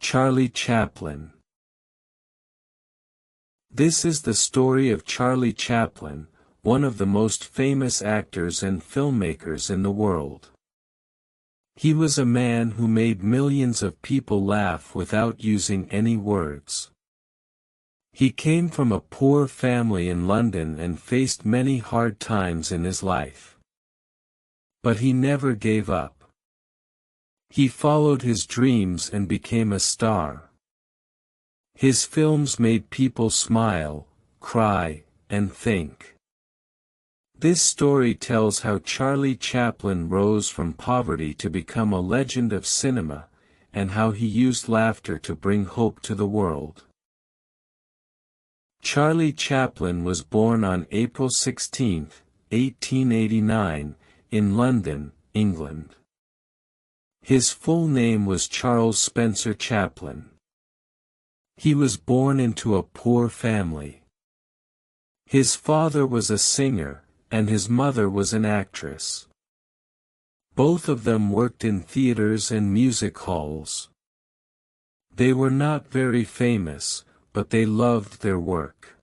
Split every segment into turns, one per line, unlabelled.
Charlie Chaplin. This is the story of Charlie Chaplin, one of the most famous actors and filmmakers in the world. He was a man who made millions of people laugh without using any words. He came from a poor family in London and faced many hard times in his life. But he never gave up. He followed his dreams and became a star. His films made people smile, cry, and think. This story tells how Charlie Chaplin rose from poverty to become a legend of cinema, and how he used laughter to bring hope to the world. Charlie Chaplin was born on April 16, 1889, in London, England. His full name was Charles Spencer Chaplin. He was born into a poor family. His father was a singer, and his mother was an actress. Both of them worked in theaters and music halls. They were not very famous, but they loved their work.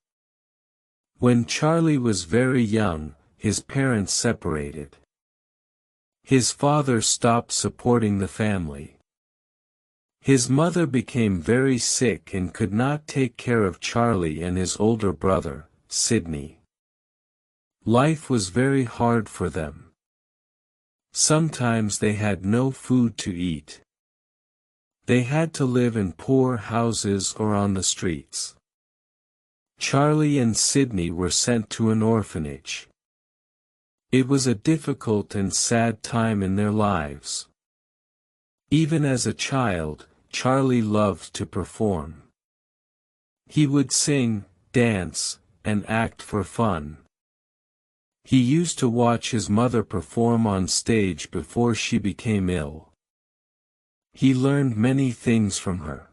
When Charlie was very young, his parents separated. His father stopped supporting the family. His mother became very sick and could not take care of Charlie and his older brother, Sidney. Life was very hard for them. Sometimes they had no food to eat. They had to live in poor houses or on the streets. Charlie and Sidney were sent to an orphanage. It was a difficult and sad time in their lives. Even as a child, Charlie loved to perform. He would sing, dance, and act for fun. He used to watch his mother perform on stage before she became ill. He learned many things from her.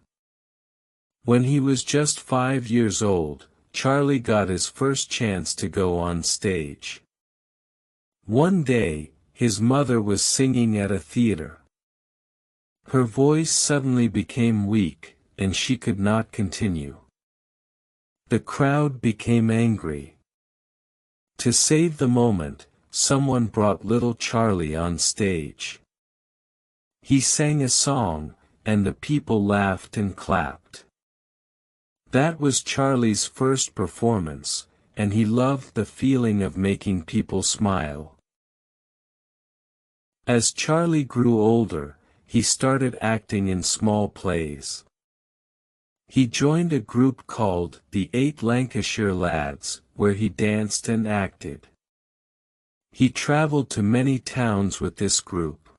When he was just 5 years old, Charlie got his first chance to go on stage. One day, his mother was singing at a theater. Her voice suddenly became weak, and she could not continue. The crowd became angry. To save the moment, someone brought little Charlie on stage. He sang a song, and the people laughed and clapped. That was Charlie's first performance, and he loved the feeling of making people smile. As Charlie grew older, he started acting in small plays. He joined a group called the 8 Lancashire Lads, where he danced and acted. He traveled to many towns with this group.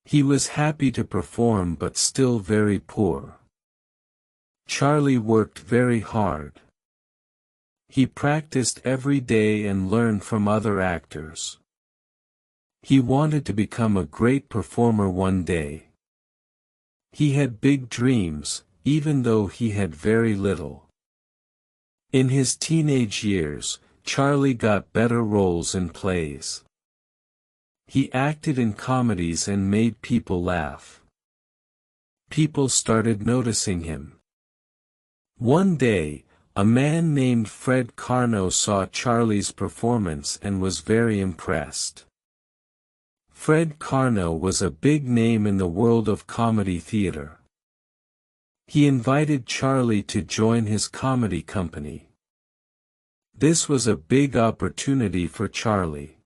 He was happy to perform but still very poor. Charlie worked very hard. He practiced every day and learned from other actors. He wanted to become a great performer one day. He had big dreams, even though he had very little. In his teenage years, Charlie got better roles in plays. He acted in comedies and made people laugh. People started noticing him. One day, a man named Fred Carnot saw Charlie's performance and was very impressed. Fred Carnot was a big name in the world of comedy theater. He invited Charlie to join his comedy company. This was a big opportunity for Charlie.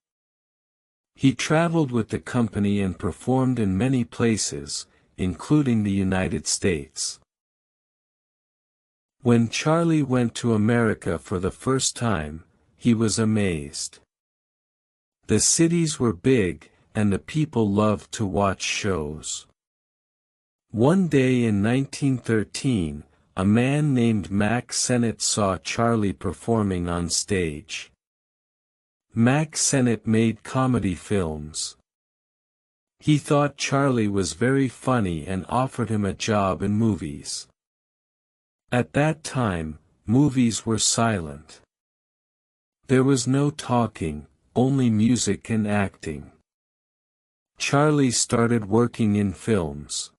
He traveled with the company and performed in many places, including the United States. When Charlie went to America for the first time, he was amazed. The cities were big, and the people loved to watch shows. One day in 1913, a man named Mack Sennett saw Charlie performing on stage. Mack Sennett made comedy films. He thought Charlie was very funny and offered him a job in movies. At that time, movies were silent. There was no talking, only music and acting. Charlie started working in films.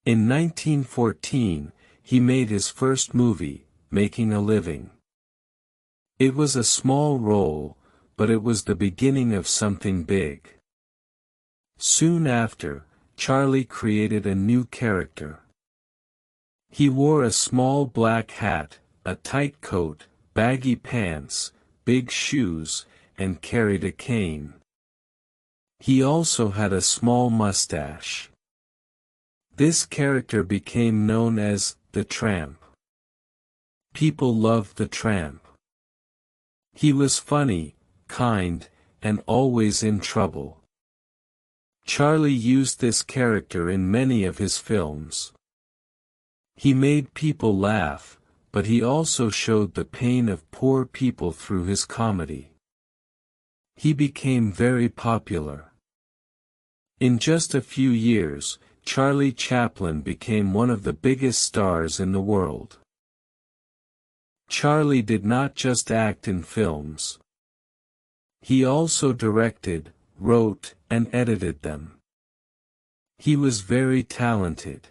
In 1914, he made his first movie, Making a Living. It was a small role, but it was the beginning of something big. Soon after, Charlie created a new character. He wore a small black hat, a tight coat, baggy pants, big shoes, and carried a cane. He also had a small mustache. This character became known as the Tramp. People loved the Tramp. He was funny, kind, and always in trouble. Charlie used this character in many of his films. He made people laugh, but he also showed the pain of poor people through his comedy. He became very popular. In just a few years, Charlie Chaplin became one of the biggest stars in the world. Charlie did not just act in films. He also directed, wrote, and edited them. He was very talented.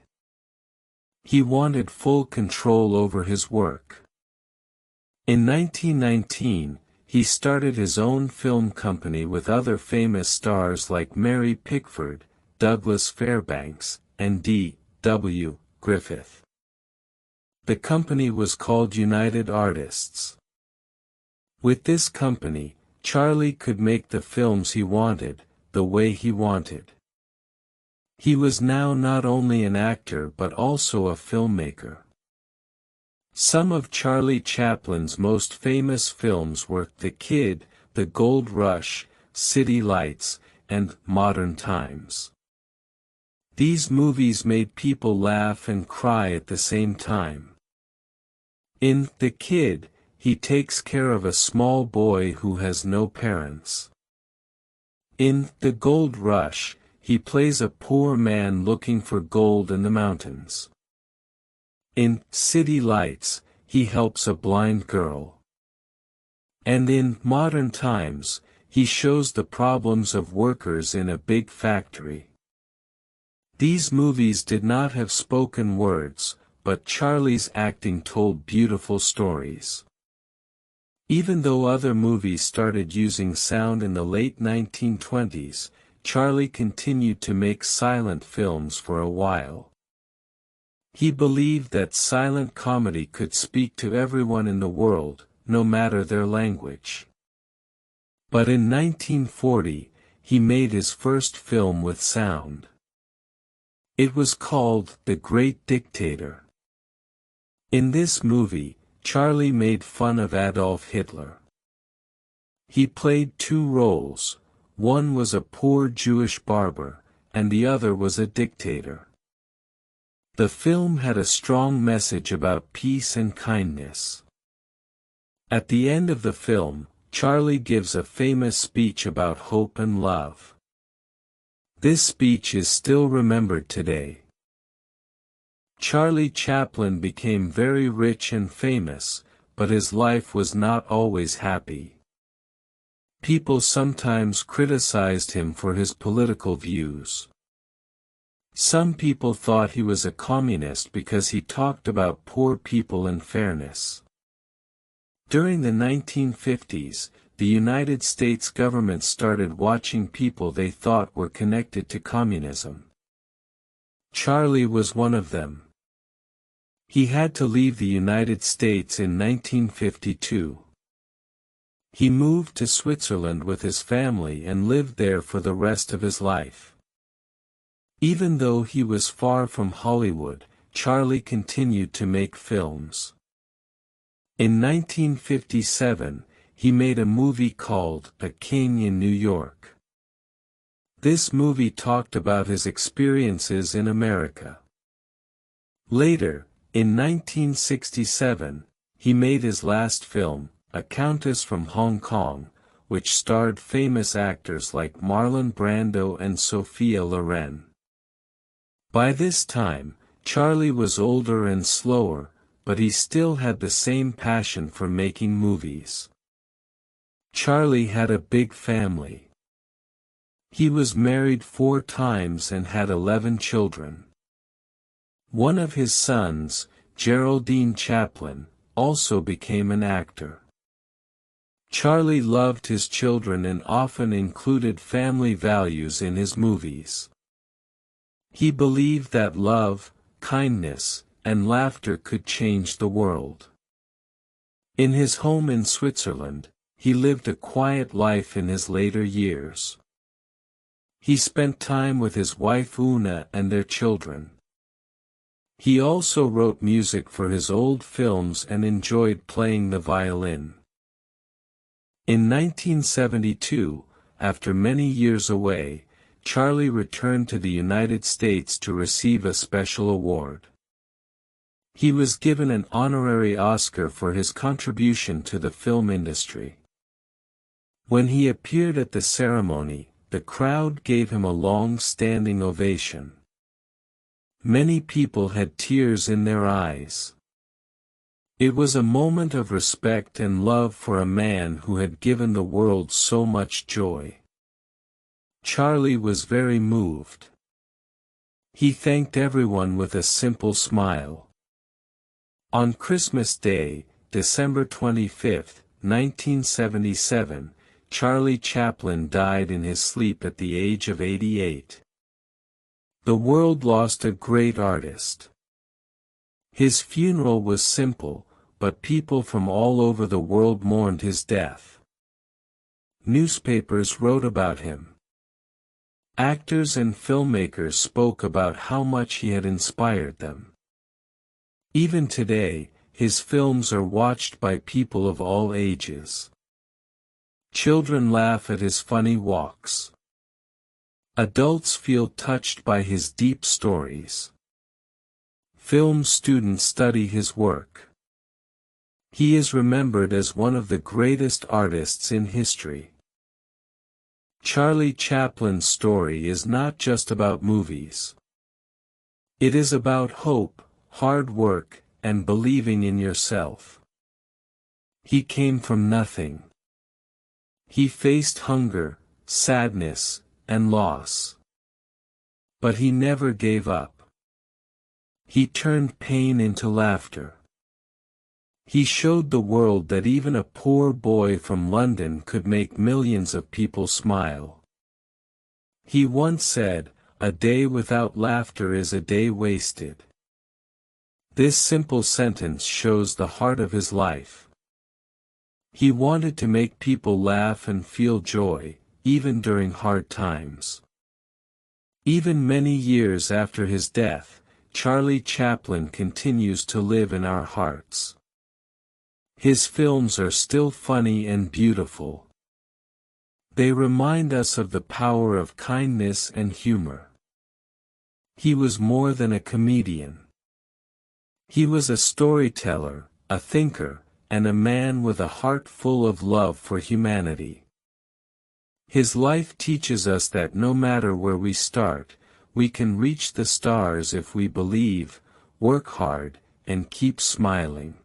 He wanted full control over his work. In 1919, he started his own film company with other famous stars like Mary Pickford, Douglas Fairbanks, and D.W. Griffith. The company was called United Artists. With this company, Charlie could make the films he wanted, the way he wanted. He was now not only an actor but also a filmmaker. Some of Charlie Chaplin's most famous films were The Kid, The Gold Rush, City Lights, and Modern Times. These movies made people laugh and cry at the same time. In The Kid, he takes care of a small boy who has no parents. In The Gold Rush, he plays a poor man looking for gold in the mountains. In City Lights, he helps a blind girl. And in Modern Times, he shows the problems of workers in a big factory. These movies did not have spoken words, but Charlie's acting told beautiful stories. Even though other movies started using sound in the late 1920s, Charlie continued to make silent films for a while. He believed that silent comedy could speak to everyone in the world, no matter their language. But in 1940, he made his first film with sound. It was called The Great Dictator. In this movie, Charlie made fun of Adolf Hitler. He played two roles. One was a poor Jewish barber, and the other was a dictator. The film had a strong message about peace and kindness. At the end of the film, Charlie gives a famous speech about hope and love. This speech is still remembered today. Charlie Chaplin became very rich and famous, but his life was not always happy. People sometimes criticized him for his political views. Some people thought he was a communist because he talked about poor people and fairness. During the 1950s, the United States government started watching people they thought were connected to communism. Charlie was one of them. He had to leave the United States in 1952. He moved to Switzerland with his family and lived there for the rest of his life. Even though he was far from Hollywood, Charlie continued to make films. In 1957, he made a movie called A King in New York. This movie talked about his experiences in America. Later, in 1967, he made his last film, A Countess from Hong Kong, which starred famous actors like Marlon Brando and Sophia Loren. By this time, Charlie was older and slower, but he still had the same passion for making movies. Charlie had a big family. He was married 4 times and had 11 children. One of his sons, Geraldine Chaplin, also became an actor. Charlie loved his children and often included family values in his movies. He believed that love, kindness, and laughter could change the world. In his home in Switzerland, he lived a quiet life in his later years. He spent time with his wife Una and their children. He also wrote music for his old films and enjoyed playing the violin. In 1972, after many years away, Charlie returned to the United States to receive a special award. He was given an honorary Oscar for his contribution to the film industry. When he appeared at the ceremony, the crowd gave him a long standing ovation. Many people had tears in their eyes. It was a moment of respect and love for a man who had given the world so much joy. Charlie was very moved. He thanked everyone with a simple smile. On Christmas Day, December 25, 1977, Charlie Chaplin died in his sleep at the age of 88. The world lost a great artist. His funeral was simple, but people from all over the world mourned his death. Newspapers wrote about him. Actors and filmmakers spoke about how much he had inspired them. Even today, his films are watched by people of all ages. Children laugh at his funny walks. Adults feel touched by his deep stories. Film students study his work. He is remembered as one of the greatest artists in history. Charlie Chaplin's story is not just about movies. It is about hope, hard work, and believing in yourself. He came from nothing. He faced hunger, sadness, and loss. But he never gave up. He turned pain into laughter. He showed the world that even a poor boy from London could make millions of people smile. He once said, "A day without laughter is a day wasted." This simple sentence shows the heart of his life. He wanted to make people laugh and feel joy, even during hard times. Even many years after his death, Charlie Chaplin continues to live in our hearts. His films are still funny and beautiful. They remind us of the power of kindness and humor. He was more than a comedian. He was a storyteller, a thinker, and a man with a heart full of love for humanity. His life teaches us that no matter where we start, we can reach the stars if we believe, work hard, and keep smiling.